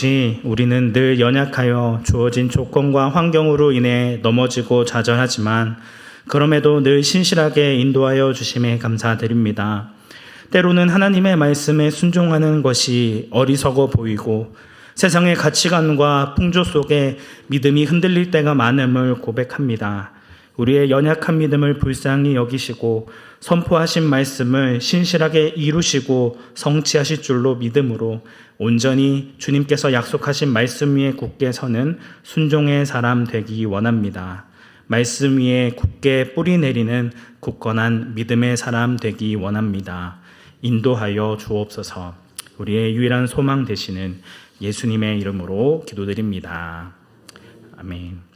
아버지, 우리는 늘 연약하여 주어진 조건과 환경으로 인해 넘어지고 좌절하지만 그럼에도 늘 신실하게 인도하여 주심에 감사드립니다. 때로는 하나님의 말씀에 순종하는 것이 어리석어 보이고 세상의 가치관과 풍조 속에 믿음이 흔들릴 때가 많음을 고백합니다. 우리의 연약한 믿음을 불쌍히 여기시고 선포하신 말씀을 신실하게 이루시고 성취하실 줄로 믿음으로 온전히 주님께서 약속하신 말씀 위에 굳게 서는 순종의 사람 되기 원합니다. 말씀 위에 굳게 뿌리 내리는 굳건한 믿음의 사람 되기 원합니다. 인도하여 주옵소서. 우리의 유일한 소망 되시는 예수님의 이름으로 기도드립니다. 아멘.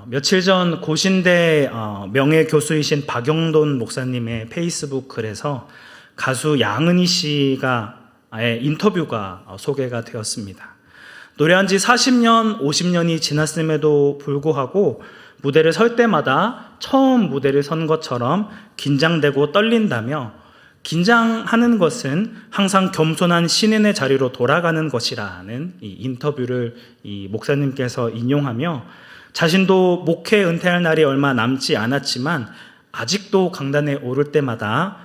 며칠 전 고신대 명예교수이신 박영돈 목사님의 페이스북 글에서 가수 양은희 씨가의 인터뷰가 소개가 되었습니다. 노래한 지 40년, 50년이 지났음에도 불구하고 무대를 설 때마다 처음 무대를 선 것처럼 긴장되고 떨린다며 긴장하는 것은 항상 겸손한 신인의 자리로 돌아가는 것이라는 이 인터뷰를 이 목사님께서 인용하며 자신도 목회 은퇴할 날이 얼마 남지 않았지만 아직도 강단에 오를 때마다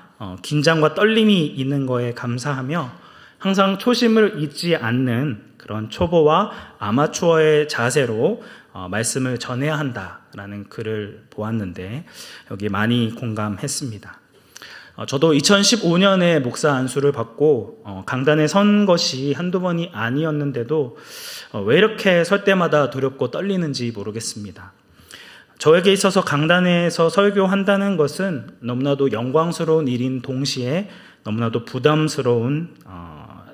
긴장과 떨림이 있는 거에 감사하며 항상 초심을 잊지 않는 그런 초보와 아마추어의 자세로 말씀을 전해야 한다라는 글을 보았는데 여기 많이 공감했습니다. 저도 2015년에 목사 안수를 받고 강단에 선 것이 한두 번이 아니었는데도 왜 이렇게 설 때마다 두렵고 떨리는지 모르겠습니다. 저에게 있어서 강단에서 설교한다는 것은 너무나도 영광스러운 일인 동시에 너무나도 부담스러운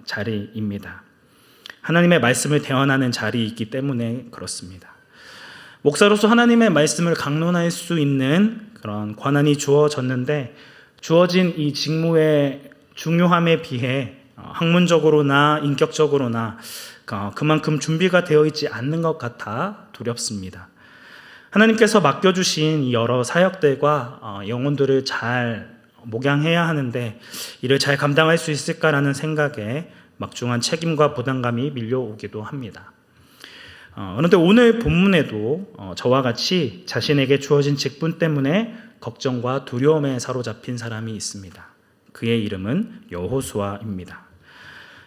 자리입니다. 하나님의 말씀을 대언하는 자리이기 때문에 그렇습니다. 목사로서 하나님의 말씀을 강론할 수 있는 그런 권한이 주어졌는데 주어진 이 직무의 중요함에 비해 학문적으로나 인격적으로나 그만큼 준비가 되어 있지 않는 것 같아 두렵습니다. 하나님께서 맡겨주신 여러 사역들과 영혼들을 잘 목양해야 하는데 이를 잘 감당할 수 있을까라는 생각에 막중한 책임과 부담감이 밀려오기도 합니다. 그런데 오늘 본문에도 저와 같이 자신에게 주어진 직분 때문에 걱정과 두려움에 사로잡힌 사람이 있습니다. 그의 이름은 여호수아입니다.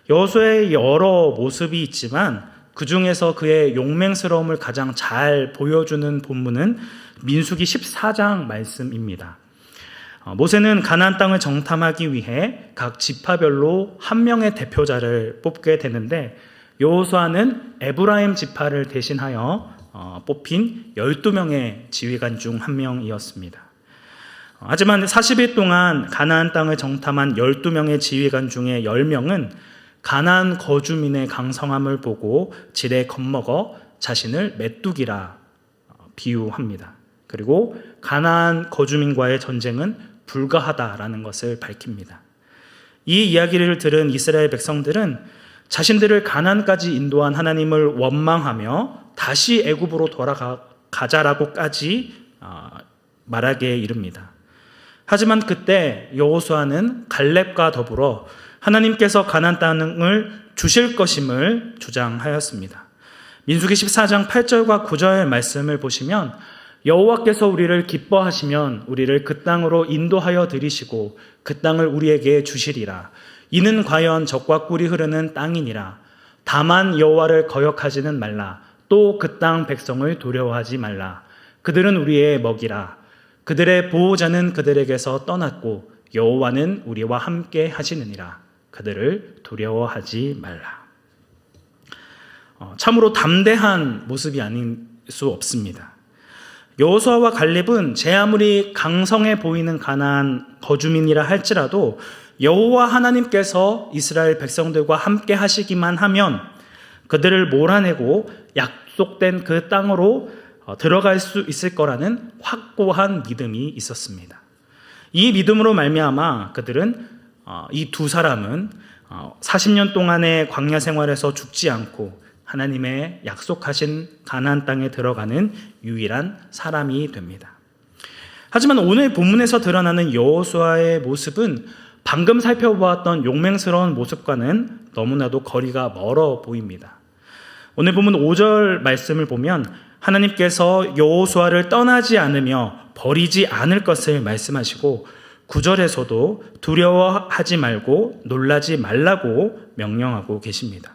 여호수아의 여러 모습이 있지만 그 중에서 그의 용맹스러움을 가장 잘 보여주는 본문은 민수기 14장 말씀입니다. 모세는 가나안 땅을 정탐하기 위해 각 지파별로 한 명의 대표자를 뽑게 되는데 여호수아는 에브라임 지파를 대신하여 뽑힌 12명의 지휘관 중 한 명이었습니다. 하지만 40일 동안 가나안 땅을 정탐한 12명의 지휘관 중에 10명은 가나안 거주민의 강성함을 보고 지레 겁먹어 자신을 메뚜기라 비유합니다. 그리고 가나안 거주민과의 전쟁은 불가하다라는 것을 밝힙니다. 이 이야기를 들은 이스라엘 백성들은 자신들을 가나안까지 인도한 하나님을 원망하며 다시 애굽으로 돌아가자라고까지 말하게 이릅니다. 하지만 그때 여호수아는 갈렙과 더불어 하나님께서 가나안 땅을 주실 것임을 주장하였습니다. 민수기 14장 8절과 9절 말씀을 보시면 여호와께서 우리를 기뻐하시면 우리를 그 땅으로 인도하여 들이시고 그 땅을 우리에게 주시리라. 이는 과연 젖과 꿀이 흐르는 땅이니라. 다만 여호와를 거역하지는 말라. 또 그 땅 백성을 두려워하지 말라. 그들은 우리의 먹이라. 그들의 보호자는 그들에게서 떠났고 여호와는 우리와 함께 하시느니라. 그들을 두려워하지 말라. 참으로 담대한 모습이 아닐 수 없습니다. 여호수아와 갈렙은 제 아무리 강성해 보이는 가나안 거주민이라 할지라도 여호와 하나님께서 이스라엘 백성들과 함께 하시기만 하면 그들을 몰아내고 약속된 그 땅으로 들어갈 수 있을 거라는 확고한 믿음이 있었습니다. 이 믿음으로 말미암아 그들은 이 두 사람은 40년 동안의 광야 생활에서 죽지 않고 하나님의 약속하신 가나안 땅에 들어가는 유일한 사람이 됩니다. 하지만 오늘 본문에서 드러나는 여호수아의 모습은 방금 살펴보았던 용맹스러운 모습과는 너무나도 거리가 멀어 보입니다. 오늘 본문 5절 말씀을 보면 하나님께서 여호수아를 떠나지 않으며 버리지 않을 것을 말씀하시고 9절에서도 두려워하지 말고 놀라지 말라고 명령하고 계십니다.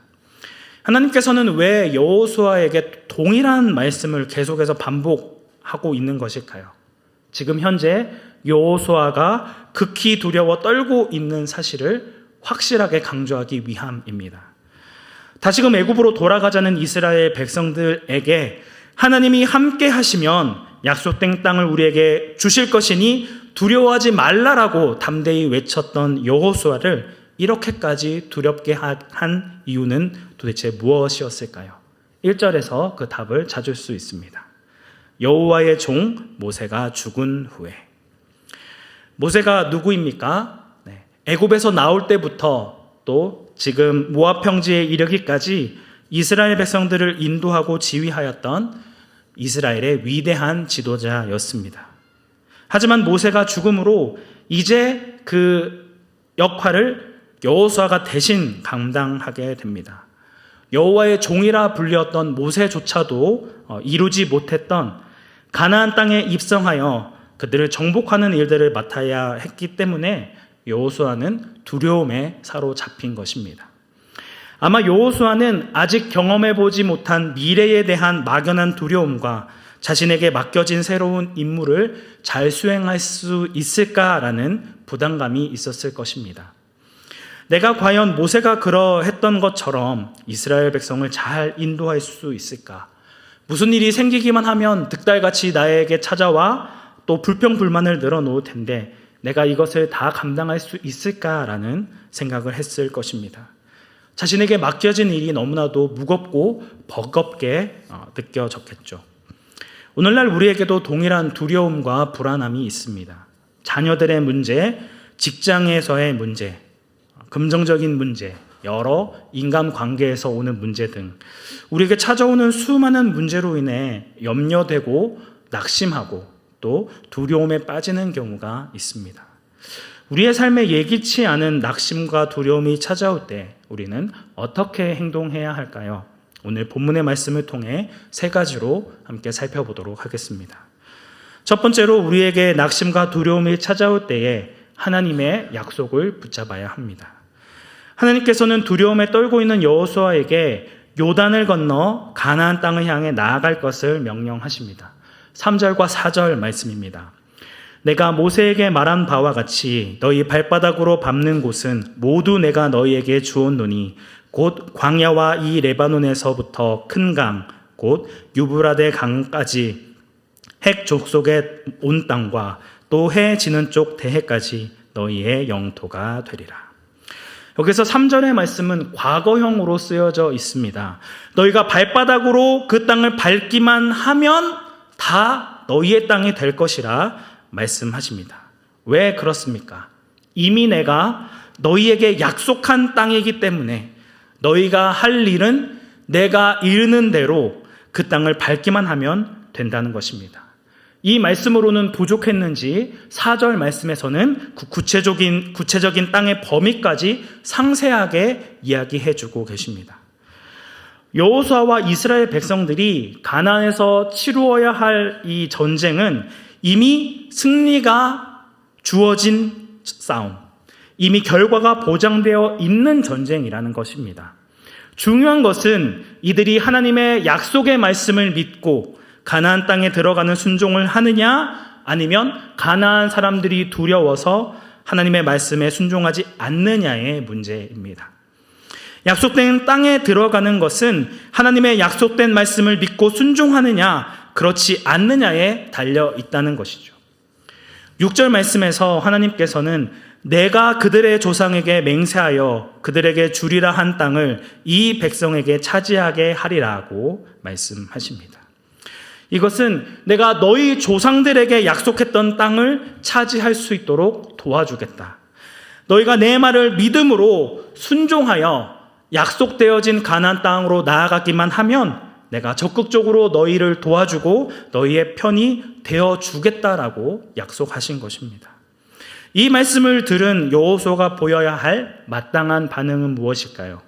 하나님께서는 왜 여호수아에게 동일한 말씀을 계속해서 반복하고 있는 것일까요? 지금 현재 여호수아가 극히 두려워 떨고 있는 사실을 확실하게 강조하기 위함입니다. 다시금 애굽으로 돌아가자는 이스라엘 백성들에게 하나님이 함께 하시면 약속된 땅을 우리에게 주실 것이니 두려워하지 말라라고 담대히 외쳤던 여호수아를 이렇게까지 두렵게 한 이유는 도대체 무엇이었을까요? 1절에서 그 답을 찾을 수 있습니다. 여호와의 종 모세가 죽은 후에. 모세가 누구입니까? 애굽에서 나올 때부터 또 지금 모압 평지에 이르기까지 이스라엘 백성들을 인도하고 지휘하였던 이스라엘의 위대한 지도자였습니다. 하지만 모세가 죽음으로 이제 그 역할을 여호수아가 대신 감당하게 됩니다. 여호와의 종이라 불렸던 모세조차도 이루지 못했던 가나안 땅에 입성하여 그들을 정복하는 일들을 맡아야 했기 때문에 여호수아는 두려움에 사로잡힌 것입니다. 아마 여호수아는 아직 경험해보지 못한 미래에 대한 막연한 두려움과 자신에게 맡겨진 새로운 임무를 잘 수행할 수 있을까라는 부담감이 있었을 것입니다. 내가 과연 모세가 그러했던 것처럼 이스라엘 백성을 잘 인도할 수 있을까? 무슨 일이 생기기만 하면 득달같이 나에게 찾아와 또 불평불만을 늘어놓을 텐데 내가 이것을 다 감당할 수 있을까라는 생각을 했을 것입니다. 자신에게 맡겨진 일이 너무나도 무겁고 버겁게 느껴졌겠죠. 오늘날 우리에게도 동일한 두려움과 불안함이 있습니다. 자녀들의 문제, 직장에서의 문제, 금전적인 문제, 여러 인간관계에서 오는 문제 등 우리에게 찾아오는 수많은 문제로 인해 염려되고 낙심하고 또 두려움에 빠지는 경우가 있습니다. 우리의 삶에 예기치 않은 낙심과 두려움이 찾아올 때 우리는 어떻게 행동해야 할까요? 오늘 본문의 말씀을 통해 3가지로 함께 살펴보도록 하겠습니다. 첫 번째로 우리에게 낙심과 두려움이 찾아올 때에 하나님의 약속을 붙잡아야 합니다. 하나님께서는 두려움에 떨고 있는 여호수아에게 요단을 건너 가나안 땅을 향해 나아갈 것을 명령하십니다. 3절과 4절 말씀입니다. 내가 모세에게 말한 바와 같이 너희 발바닥으로 밟는 곳은 모두 내가 너희에게 주었노니 곧 광야와 이 레바논에서부터 큰 강, 곧 유브라데 강까지 핵 족속의 온 땅과 또 해 지는 쪽 대해까지 너희의 영토가 되리라. 여기서 3절의 말씀은 과거형으로 쓰여져 있습니다. 너희가 발바닥으로 그 땅을 밟기만 하면 다 너희의 땅이 될 것이라 말씀하십니다. 왜 그렇습니까? 이미 내가 너희에게 약속한 땅이기 때문에 너희가 할 일은 내가 이르는 대로 그 땅을 밟기만 하면 된다는 것입니다. 이 말씀으로는 부족했는지 4절 말씀에서는 구체적인 땅의 범위까지 상세하게 이야기해주고 계십니다. 여호수아와 이스라엘 백성들이 가나안에서 치루어야 할 이 전쟁은 이미 승리가 주어진 싸움, 이미 결과가 보장되어 있는 전쟁이라는 것입니다. 중요한 것은 이들이 하나님의 약속의 말씀을 믿고 가나안 땅에 들어가는 순종을 하느냐 아니면 가나안 사람들이 두려워서 하나님의 말씀에 순종하지 않느냐의 문제입니다. 약속된 땅에 들어가는 것은 하나님의 약속된 말씀을 믿고 순종하느냐 그렇지 않느냐에 달려 있다는 것이죠. 6절 말씀에서 하나님께서는 내가 그들의 조상에게 맹세하여 그들에게 주리라 한 땅을 이 백성에게 차지하게 하리라고 말씀하십니다. 이것은 내가 너희 조상들에게 약속했던 땅을 차지할 수 있도록 도와주겠다. 너희가 내 말을 믿음으로 순종하여 약속되어진 가나안 땅으로 나아가기만 하면 내가 적극적으로 너희를 도와주고 너희의 편이 되어주겠다라고 약속하신 것입니다. 이 말씀을 들은 여호수아가 보여야 할 마땅한 반응은 무엇일까요?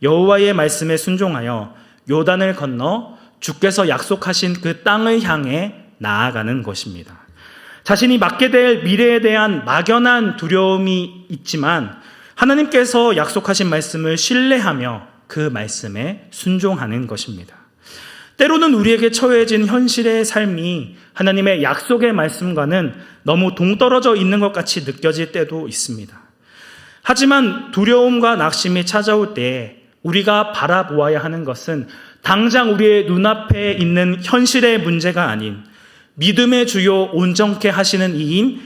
여호와의 말씀에 순종하여 요단을 건너 주께서 약속하신 그 땅을 향해 나아가는 것입니다. 자신이 맞게 될 미래에 대한 막연한 두려움이 있지만 하나님께서 약속하신 말씀을 신뢰하며 그 말씀에 순종하는 것입니다. 때로는 우리에게 처해진 현실의 삶이 하나님의 약속의 말씀과는 너무 동떨어져 있는 것 같이 느껴질 때도 있습니다. 하지만 두려움과 낙심이 찾아올 때 우리가 바라보아야 하는 것은 당장 우리의 눈앞에 있는 현실의 문제가 아닌 믿음의 주요 온전케 하시는 이인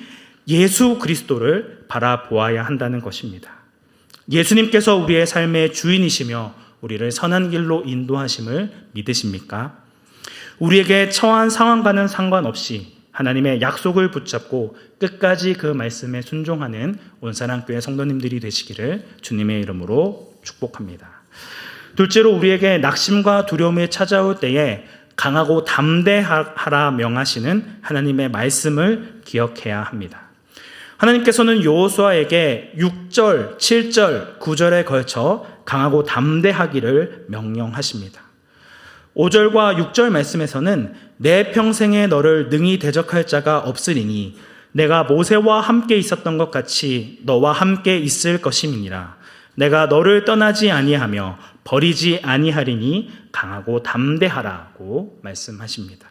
예수 그리스도를 바라보아야 한다는 것입니다. 예수님께서 우리의 삶의 주인이시며 우리를 선한 길로 인도하심을 믿으십니까? 우리에게 처한 상황과는 상관없이 하나님의 약속을 붙잡고 끝까지 그 말씀에 순종하는 온사랑교회 성도님들이 되시기를 주님의 이름으로 축복합니다. 둘째로 우리에게 낙심과 두려움이 찾아올 때에 강하고 담대하라 명하시는 하나님의 말씀을 기억해야 합니다. 하나님께서는 여호수아에게 6절, 7절, 9절에 걸쳐 강하고 담대하기를 명령하십니다. 5절과 6절 말씀에서는 내 평생에 너를 능히 대적할 자가 없으리니 내가 모세와 함께 있었던 것 같이 너와 함께 있을 것임이니라. 내가 너를 떠나지 아니하며 버리지 아니하리니 강하고 담대하라고 말씀하십니다.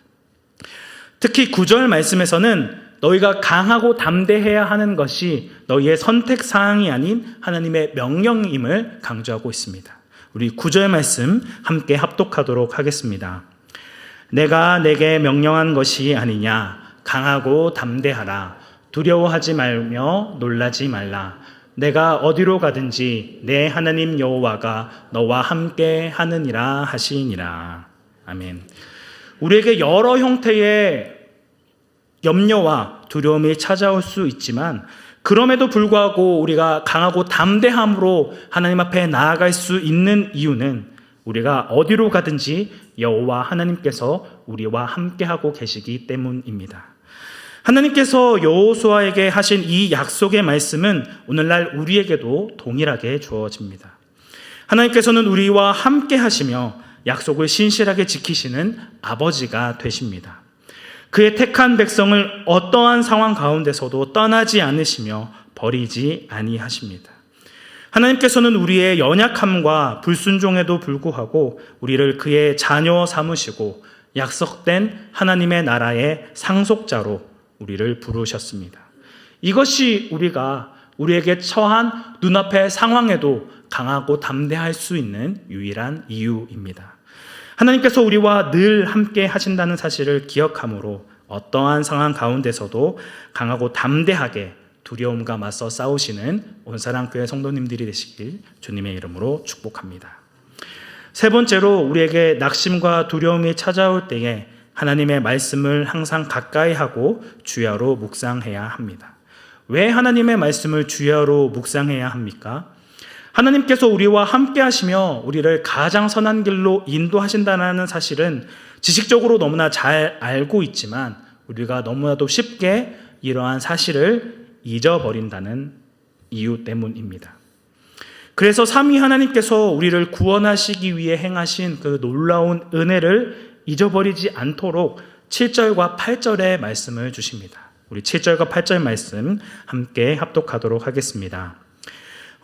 특히 9절 말씀에서는 너희가 강하고 담대해야 하는 것이 너희의 선택사항이 아닌 하나님의 명령임을 강조하고 있습니다. 우리 9절 말씀 함께 합독하도록 하겠습니다. 내가 내게 명령한 것이 아니냐 강하고 담대하라 두려워하지 말며 놀라지 말라 내가 어디로 가든지 내 하나님 여호와가 너와 함께 하느니라 하시니라. 아멘. 우리에게 여러 형태의 염려와 두려움이 찾아올 수 있지만 그럼에도 불구하고 우리가 강하고 담대함으로 하나님 앞에 나아갈 수 있는 이유는 우리가 어디로 가든지 여호와 하나님께서 우리와 함께하고 계시기 때문입니다. 하나님께서 여호수아에게 하신 이 약속의 말씀은 오늘날 우리에게도 동일하게 주어집니다. 하나님께서는 우리와 함께 하시며 약속을 신실하게 지키시는 아버지가 되십니다. 그의 택한 백성을 어떠한 상황 가운데서도 떠나지 않으시며 버리지 아니하십니다. 하나님께서는 우리의 연약함과 불순종에도 불구하고 우리를 그의 자녀 삼으시고 약속된 하나님의 나라의 상속자로 우리를 부르셨습니다. 이것이 우리에게 처한 눈앞의 상황에도 강하고 담대할 수 있는 유일한 이유입니다. 하나님께서 우리와 늘 함께 하신다는 사실을 기억함으로 어떠한 상황 가운데서도 강하고 담대하게 두려움과 맞서 싸우시는 온사랑교회 성도님들이 되시길 주님의 이름으로 축복합니다. 세 번째로 우리에게 낙심과 두려움이 찾아올 때에 하나님의 말씀을 항상 가까이 하고 주야로 묵상해야 합니다. 왜 하나님의 말씀을 주야로 묵상해야 합니까? 하나님께서 우리와 함께 하시며 우리를 가장 선한 길로 인도하신다는 사실은 지식적으로 너무나 잘 알고 있지만 우리가 너무나도 쉽게 이러한 사실을 잊어버린다는 이유 때문입니다. 그래서 삼위 하나님께서 우리를 구원하시기 위해 행하신 그 놀라운 은혜를 잊어버리지 않도록 7절과 8절의 말씀을 주십니다. 우리 7절과 8절 말씀 함께 합독하도록 하겠습니다.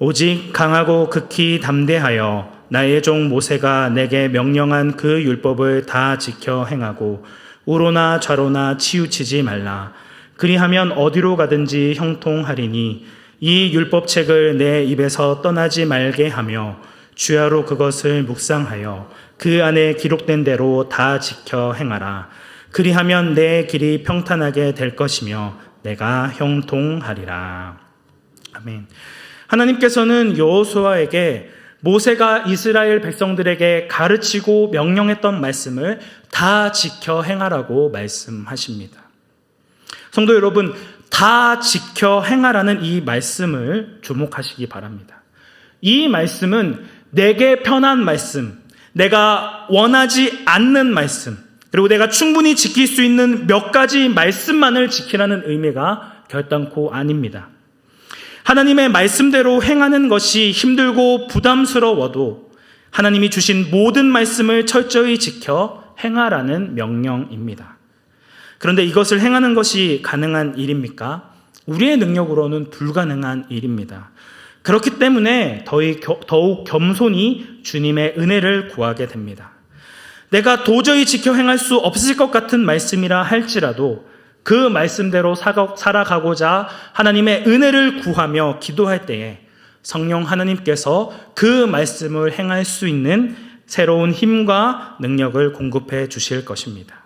오직 강하고 극히 담대하여 나의 종 모세가 내게 명령한 그 율법을 다 지켜 행하고 우로나 좌로나 치우치지 말라. 그리하면 어디로 가든지 형통하리니 이 율법책을 내 입에서 떠나지 말게 하며 주야로 그것을 묵상하여 그 안에 기록된 대로 다 지켜 행하라. 그리하면 내 길이 평탄하게 될 것이며 내가 형통하리라. 아멘. 하나님께서는 여호수아에게 모세가 이스라엘 백성들에게 가르치고 명령했던 말씀을 다 지켜 행하라고 말씀하십니다. 성도 여러분, 다 지켜 행하라는 이 말씀을 주목하시기 바랍니다. 이 말씀은 내게 편한 말씀, 내가 원하지 않는 말씀, 그리고 내가 충분히 지킬 수 있는 몇 가지 말씀만을 지키라는 의미가 결단코 아닙니다. 하나님의 말씀대로 행하는 것이 힘들고 부담스러워도 하나님이 주신 모든 말씀을 철저히 지켜 행하라는 명령입니다. 그런데 이것을 행하는 것이 가능한 일입니까? 우리의 능력으로는 불가능한 일입니다. 그렇기 때문에 더욱 겸손히 주님의 은혜를 구하게 됩니다. 내가 도저히 지켜 행할 수 없을 것 같은 말씀이라 할지라도 그 말씀대로 살아가고자 하나님의 은혜를 구하며 기도할 때에 성령 하나님께서 그 말씀을 행할 수 있는 새로운 힘과 능력을 공급해 주실 것입니다.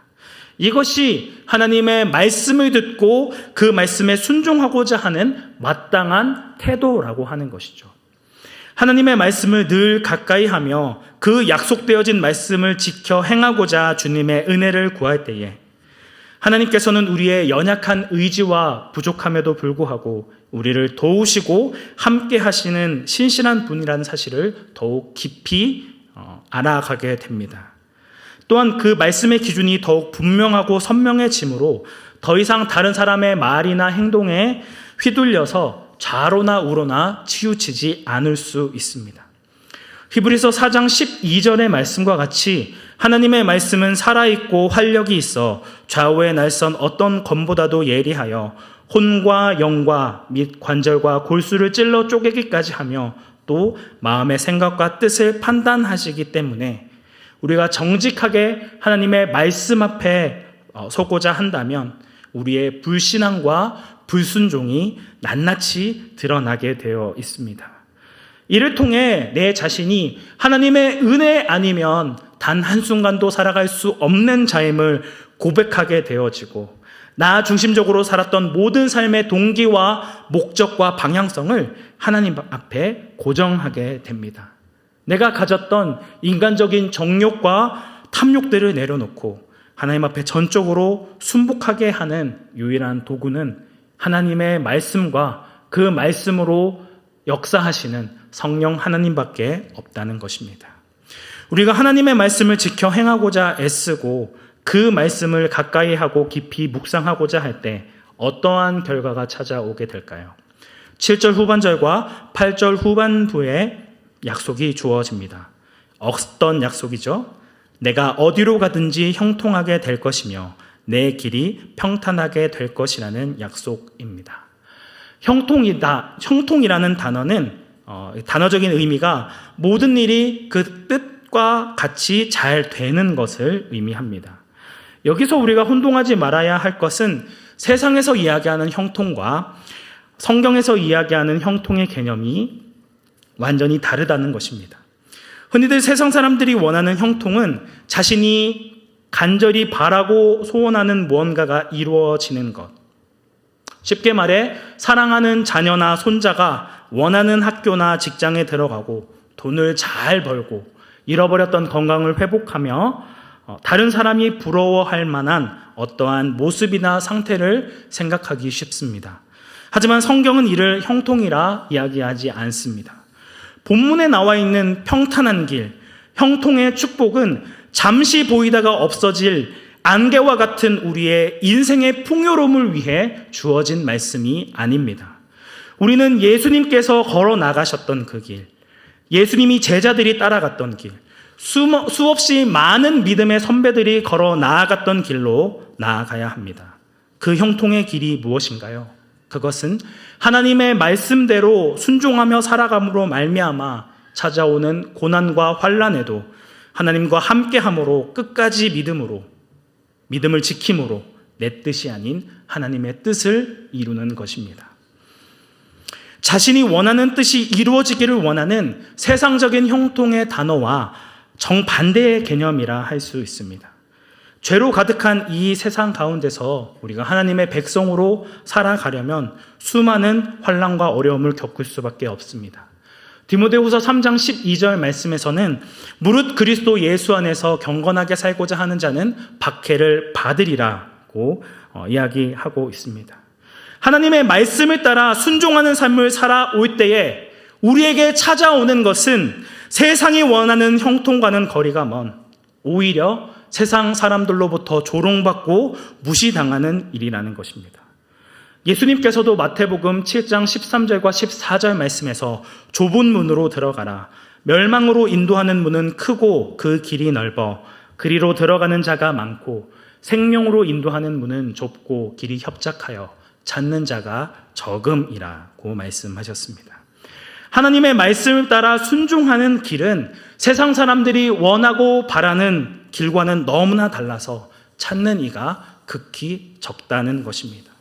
이것이 하나님의 말씀을 듣고 그 말씀에 순종하고자 하는 마땅한 태도라고 하는 것이죠. 하나님의 말씀을 늘 가까이 하며 그 약속되어진 말씀을 지켜 행하고자 주님의 은혜를 구할 때에 하나님께서는 우리의 연약한 의지와 부족함에도 불구하고 우리를 도우시고 함께 하시는 신실한 분이라는 사실을 더욱 깊이 알아가게 됩니다. 또한 그 말씀의 기준이 더욱 분명하고 선명해지므로 더 이상 다른 사람의 말이나 행동에 휘둘려서 좌로나 우로나 치우치지 않을 수 있습니다. 히브리서 4장 12절의 말씀과 같이 하나님의 말씀은 살아있고 활력이 있어 좌우의 날선 어떤 검보다도 예리하여 혼과 영과 및 관절과 골수를 찔러 쪼개기까지 하며 또 마음의 생각과 뜻을 판단하시기 때문에 우리가 정직하게 하나님의 말씀 앞에 서고자 한다면 우리의 불신앙과 불순종이 낱낱이 드러나게 되어 있습니다. 이를 통해 내 자신이 하나님의 은혜 아니면 단 한순간도 살아갈 수 없는 자임을 고백하게 되어지고 나 중심적으로 살았던 모든 삶의 동기와 목적과 방향성을 하나님 앞에 고정하게 됩니다. 내가 가졌던 인간적인 정욕과 탐욕들을 내려놓고 하나님 앞에 전적으로 순복하게 하는 유일한 도구는 하나님의 말씀과 그 말씀으로 역사하시는 성령 하나님밖에 없다는 것입니다. 우리가 하나님의 말씀을 지켜 행하고자 애쓰고 그 말씀을 가까이 하고 깊이 묵상하고자 할 때 어떠한 결과가 찾아오게 될까요? 7절 후반절과 8절 후반부에 약속이 주어집니다. 어떤 약속이죠? 내가 어디로 가든지 형통하게 될 것이며 내 길이 평탄하게 될 것이라는 약속입니다. 형통이라는 단어는 단어적인 의미가 모든 일이 그 뜻과 같이 잘 되는 것을 의미합니다. 여기서 우리가 혼동하지 말아야 할 것은 세상에서 이야기하는 형통과 성경에서 이야기하는 형통의 개념이 완전히 다르다는 것입니다. 흔히들 세상 사람들이 원하는 형통은 자신이 간절히 바라고 소원하는 무언가가 이루어지는 것. 쉽게 말해 사랑하는 자녀나 손자가 원하는 학교나 직장에 들어가고 돈을 잘 벌고 잃어버렸던 건강을 회복하며 다른 사람이 부러워할 만한 어떠한 모습이나 상태를 생각하기 쉽습니다. 하지만 성경은 이를 형통이라 이야기하지 않습니다. 본문에 나와 있는 평탄한 길, 형통의 축복은 잠시 보이다가 없어질 안개와 같은 우리의 인생의 풍요로움을 위해 주어진 말씀이 아닙니다. 우리는 예수님께서 걸어 나가셨던 그 길, 예수님이 제자들이 따라갔던 길, 수없이 많은 믿음의 선배들이 걸어 나아갔던 길로 나아가야 합니다. 그 형통의 길이 무엇인가요? 그것은 하나님의 말씀대로 순종하며 살아감으로 말미암아 찾아오는 고난과 환난에도 하나님과 함께함으로 끝까지 믿음을 지킴으로 내 뜻이 아닌 하나님의 뜻을 이루는 것입니다. 자신이 원하는 뜻이 이루어지기를 원하는 세상적인 형통의 단어와 정반대의 개념이라 할 수 있습니다. 죄로 가득한 이 세상 가운데서 우리가 하나님의 백성으로 살아가려면 수많은 환난과 어려움을 겪을 수밖에 없습니다. 디모데후서 3장 12절 말씀에서는 무릇 그리스도 예수 안에서 경건하게 살고자 하는 자는 박해를 받으리라고 이야기하고 있습니다. 하나님의 말씀을 따라 순종하는 삶을 살아올 때에 우리에게 찾아오는 것은 세상이 원하는 형통과는 거리가 먼 오히려 세상 사람들로부터 조롱받고 무시당하는 일이라는 것입니다. 예수님께서도 마태복음 7장 13절과 14절 말씀에서 좁은 문으로 들어가라. 멸망으로 인도하는 문은 크고 그 길이 넓어 그리로 들어가는 자가 많고 생명으로 인도하는 문은 좁고 길이 협착하여 찾는 자가 적음이라고 말씀하셨습니다. 하나님의 말씀을 따라 순종하는 길은 세상 사람들이 원하고 바라는 길과는 너무나 달라서 찾는 이가 극히 적다는 것입니다.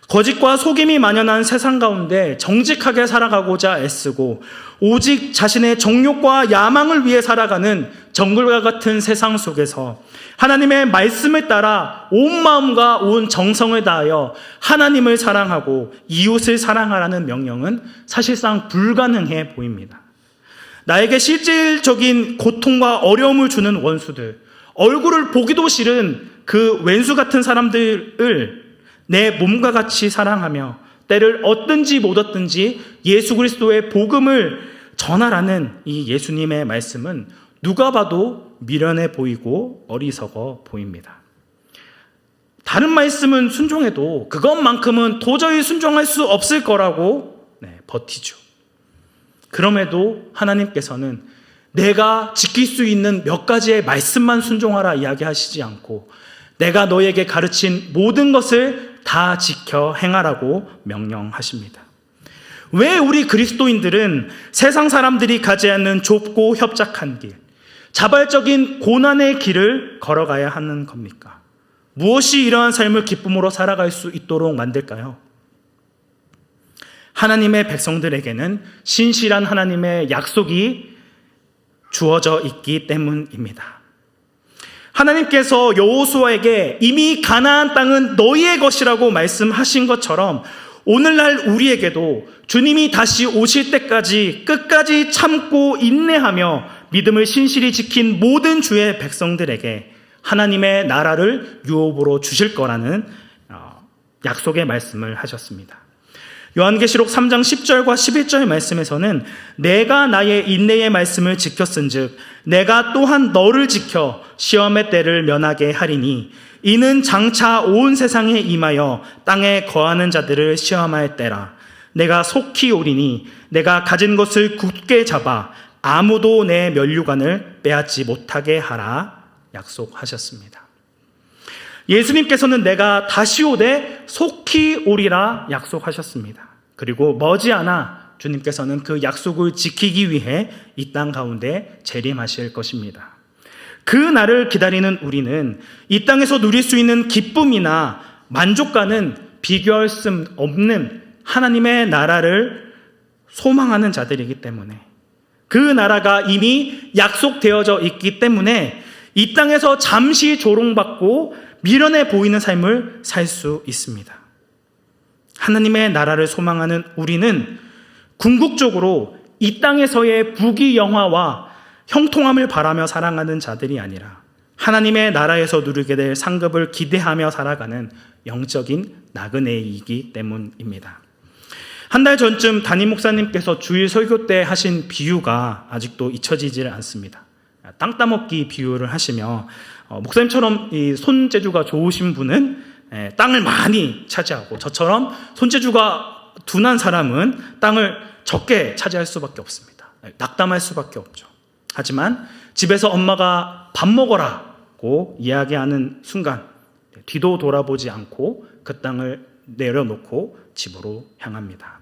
거짓과 속임이 만연한 세상 가운데 정직하게 살아가고자 애쓰고 오직 자신의 정욕과 야망을 위해 살아가는 정글과 같은 세상 속에서 하나님의 말씀을 따라 온 마음과 온 정성을 다하여 하나님을 사랑하고 이웃을 사랑하라는 명령은 사실상 불가능해 보입니다. 나에게 실질적인 고통과 어려움을 주는 원수들, 얼굴을 보기도 싫은 그 왼수 같은 사람들을 내 몸과 같이 사랑하며 때를 얻든지 못 얻든지 예수 그리스도의 복음을 전하라는 이 예수님의 말씀은 누가 봐도 미련해 보이고 어리석어 보입니다. 다른 말씀은 순종해도 그것만큼은 도저히 순종할 수 없을 거라고 버티죠. 그럼에도 하나님께서는 내가 지킬 수 있는 몇 가지의 말씀만 순종하라 이야기하시지 않고 내가 너에게 가르친 모든 것을 다 지켜 행하라고 명령하십니다. 왜 우리 그리스도인들은 세상 사람들이 가지 않는 좁고 협착한 길, 자발적인 고난의 길을 걸어가야 하는 겁니까? 무엇이 이러한 삶을 기쁨으로 살아갈 수 있도록 만들까요? 하나님의 백성들에게는 신실한 하나님의 약속이 주어져 있기 때문입니다. 하나님께서 여호수아에게 이미 가나안 땅은 너희의 것이라고 말씀하신 것처럼 오늘날 우리에게도 주님이 다시 오실 때까지 끝까지 참고 인내하며 믿음을 신실히 지킨 모든 주의 백성들에게 하나님의 나라를 유업으로 주실 거라는 약속의 말씀을 하셨습니다. 요한계시록 3장 10절과 11절 말씀에서는 내가 나의 인내의 말씀을 지켰은즉 내가 또한 너를 지켜 시험의 때를 면하게 하리니 이는 장차 온 세상에 임하여 땅에 거하는 자들을 시험할 때라. 내가 속히 오리니 내가 가진 것을 굳게 잡아 아무도 내 면류관을 빼앗지 못하게 하라 약속하셨습니다. 예수님께서는 내가 다시 오되 속히 오리라 약속하셨습니다. 그리고 머지않아 주님께서는 그 약속을 지키기 위해 이 땅 가운데 재림하실 것입니다. 그 날을 기다리는 우리는 이 땅에서 누릴 수 있는 기쁨이나 만족과는 비교할 수 없는 하나님의 나라를 소망하는 자들이기 때문에 그 나라가 이미 약속되어져 있기 때문에 이 땅에서 잠시 조롱받고 미련해 보이는 삶을 살 수 있습니다. 하나님의 나라를 소망하는 우리는 궁극적으로 이 땅에서의 부귀영화와 형통함을 바라며 살아가는 자들이 아니라 하나님의 나라에서 누리게 될 상급을 기대하며 살아가는 영적인 나그네이기 때문입니다. 한 달 전쯤 담임 목사님께서 주일 설교 때 하신 비유가 아직도 잊혀지질 않습니다. 땅 따먹기 비유를 하시며 목사님처럼 이 손재주가 좋으신 분은 땅을 많이 차지하고 저처럼 손재주가 둔한 사람은 땅을 적게 차지할 수밖에 없습니다. 낙담할 수밖에 없죠. 하지만 집에서 엄마가 밥 먹어라고 이야기하는 순간 뒤도 돌아보지 않고 그 땅을 내려놓고 집으로 향합니다.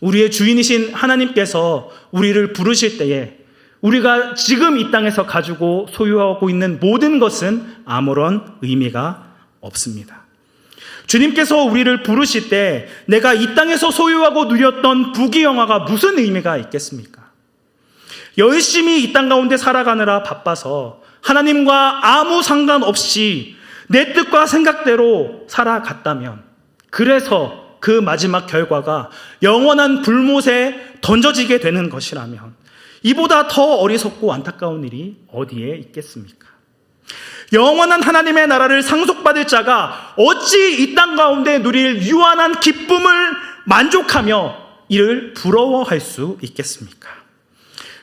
우리의 주인이신 하나님께서 우리를 부르실 때에 우리가 지금 이 땅에서 가지고 소유하고 있는 모든 것은 아무런 의미가 없습니다. 주님께서 우리를 부르실 때 내가 이 땅에서 소유하고 누렸던 부귀영화가 무슨 의미가 있겠습니까? 열심히 이 땅 가운데 살아가느라 바빠서 하나님과 아무 상관없이 내 뜻과 생각대로 살아갔다면, 그래서 그 마지막 결과가 영원한 불못에 던져지게 되는 것이라면 이보다 더 어리석고 안타까운 일이 어디에 있겠습니까? 영원한 하나님의 나라를 상속받을 자가 어찌 이 땅 가운데 누릴 유한한 기쁨을 만족하며 이를 부러워할 수 있겠습니까?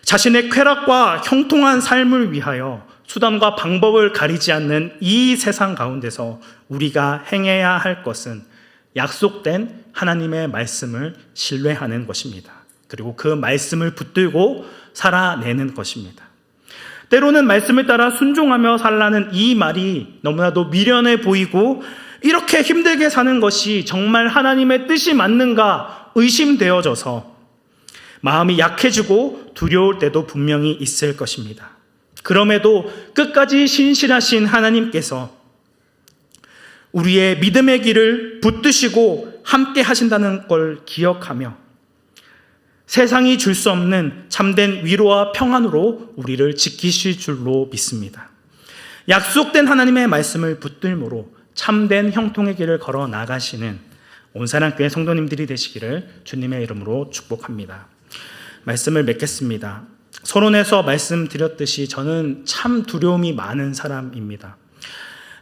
자신의 쾌락과 형통한 삶을 위하여 수단과 방법을 가리지 않는 이 세상 가운데서 우리가 행해야 할 것은 약속된 하나님의 말씀을 신뢰하는 것입니다. 그리고 그 말씀을 붙들고 살아내는 것입니다. 때로는 말씀을 따라 순종하며 살라는 이 말이 너무나도 미련해 보이고 이렇게 힘들게 사는 것이 정말 하나님의 뜻이 맞는가 의심되어져서 마음이 약해지고 두려울 때도 분명히 있을 것입니다. 그럼에도 끝까지 신실하신 하나님께서 우리의 믿음의 길을 붙드시고 함께 하신다는 걸 기억하며 세상이 줄 수 없는 참된 위로와 평안으로 우리를 지키실 줄로 믿습니다. 약속된 하나님의 말씀을 붙들므로 참된 형통의 길을 걸어 나가시는 온사랑교회 성도님들이 되시기를 주님의 이름으로 축복합니다. 말씀을 맺겠습니다. 서론에서 말씀드렸듯이 저는 참 두려움이 많은 사람입니다.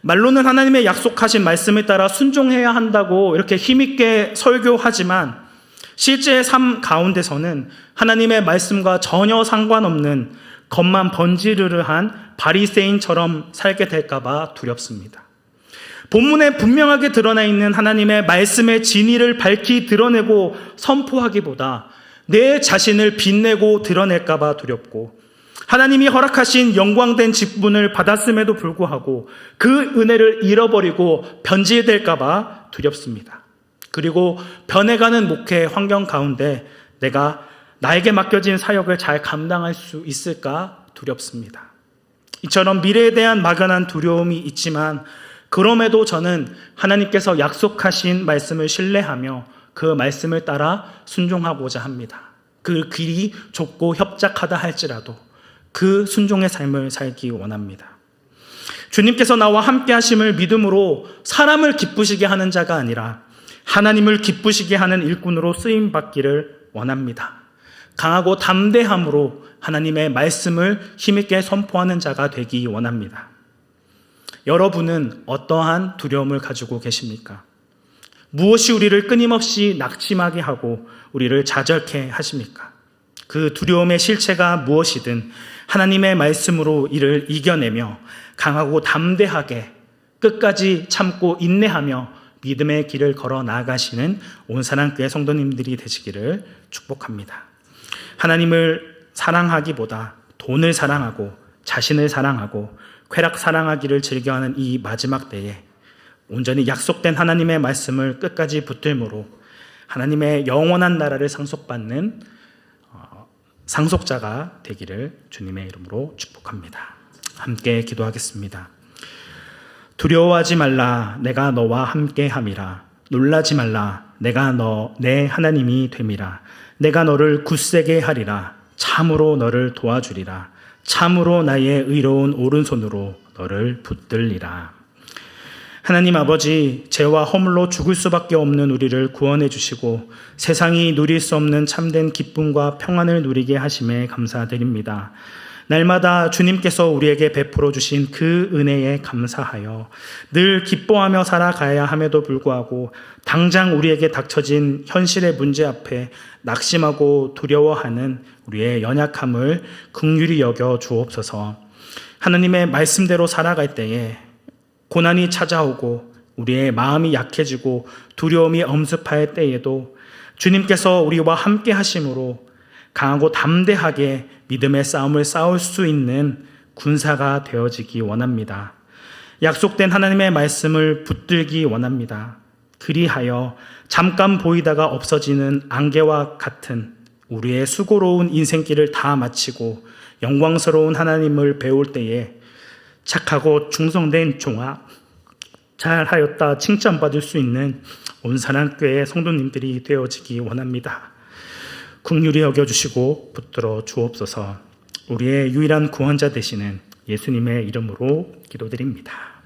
말로는 하나님의 약속하신 말씀에 따라 순종해야 한다고 이렇게 힘있게 설교하지만 실제 삶 가운데서는 하나님의 말씀과 전혀 상관없는 겉만 번지르르한 바리새인처럼 살게 될까 봐 두렵습니다. 본문에 분명하게 드러나 있는 하나님의 말씀의 진리를 밝히 드러내고 선포하기보다 내 자신을 빛내고 드러낼까 봐 두렵고 하나님이 허락하신 영광된 직분을 받았음에도 불구하고 그 은혜를 잃어버리고 변질될까 봐 두렵습니다. 그리고 변해가는 목회 환경 가운데 내가 나에게 맡겨진 사역을 잘 감당할 수 있을까 두렵습니다. 이처럼 미래에 대한 막연한 두려움이 있지만 그럼에도 저는 하나님께서 약속하신 말씀을 신뢰하며 그 말씀을 따라 순종하고자 합니다. 그 길이 좁고 협착하다 할지라도 그 순종의 삶을 살기 원합니다. 주님께서 나와 함께 하심을 믿음으로 사람을 기쁘시게 하는 자가 아니라 하나님을 기쁘시게 하는 일꾼으로 쓰임받기를 원합니다. 강하고 담대함으로 하나님의 말씀을 힘있게 선포하는 자가 되기 원합니다. 여러분은 어떠한 두려움을 가지고 계십니까? 무엇이 우리를 끊임없이 낙심하게 하고 우리를 좌절케 하십니까? 그 두려움의 실체가 무엇이든 하나님의 말씀으로 이를 이겨내며 강하고 담대하게 끝까지 참고 인내하며 믿음의 길을 걸어 나아가시는 온사랑교회 성도님들이 되시기를 축복합니다. 하나님을 사랑하기보다 돈을 사랑하고 자신을 사랑하고 쾌락 사랑하기를 즐겨하는 이 마지막 때에 온전히 약속된 하나님의 말씀을 끝까지 붙들므로 하나님의 영원한 나라를 상속받는 상속자가 되기를 주님의 이름으로 축복합니다. 함께 기도하겠습니다. 두려워하지 말라, 내가 너와 함께함이라. 놀라지 말라, 내가 내 하나님이 됨이라. 내가 너를 굳세게 하리라. 참으로 너를 도와주리라. 참으로 나의 의로운 오른손으로 너를 붙들리라. 하나님 아버지, 죄와 허물로 죽을 수밖에 없는 우리를 구원해 주시고 세상이 누릴 수 없는 참된 기쁨과 평안을 누리게 하심에 감사드립니다. 날마다 주님께서 우리에게 베풀어 주신 그 은혜에 감사하여 늘 기뻐하며 살아가야 함에도 불구하고 당장 우리에게 닥쳐진 현실의 문제 앞에 낙심하고 두려워하는 우리의 연약함을 긍휼히 여겨 주옵소서. 하나님의 말씀대로 살아갈 때에 고난이 찾아오고 우리의 마음이 약해지고 두려움이 엄습할 때에도 주님께서 우리와 함께 하심으로 강하고 담대하게 믿음의 싸움을 싸울 수 있는 군사가 되어지기 원합니다. 약속된 하나님의 말씀을 붙들기 원합니다. 그리하여 잠깐 보이다가 없어지는 안개와 같은 우리의 수고로운 인생길을 다 마치고 영광스러운 하나님을 배울 때에 착하고 충성된 종아, 잘하였다 칭찬받을 수 있는 온사랑교회 성도님들이 되어지기 원합니다. 긍휼히 여겨주시고 붙들어 주옵소서. 우리의 유일한 구원자 되시는 예수님의 이름으로 기도드립니다.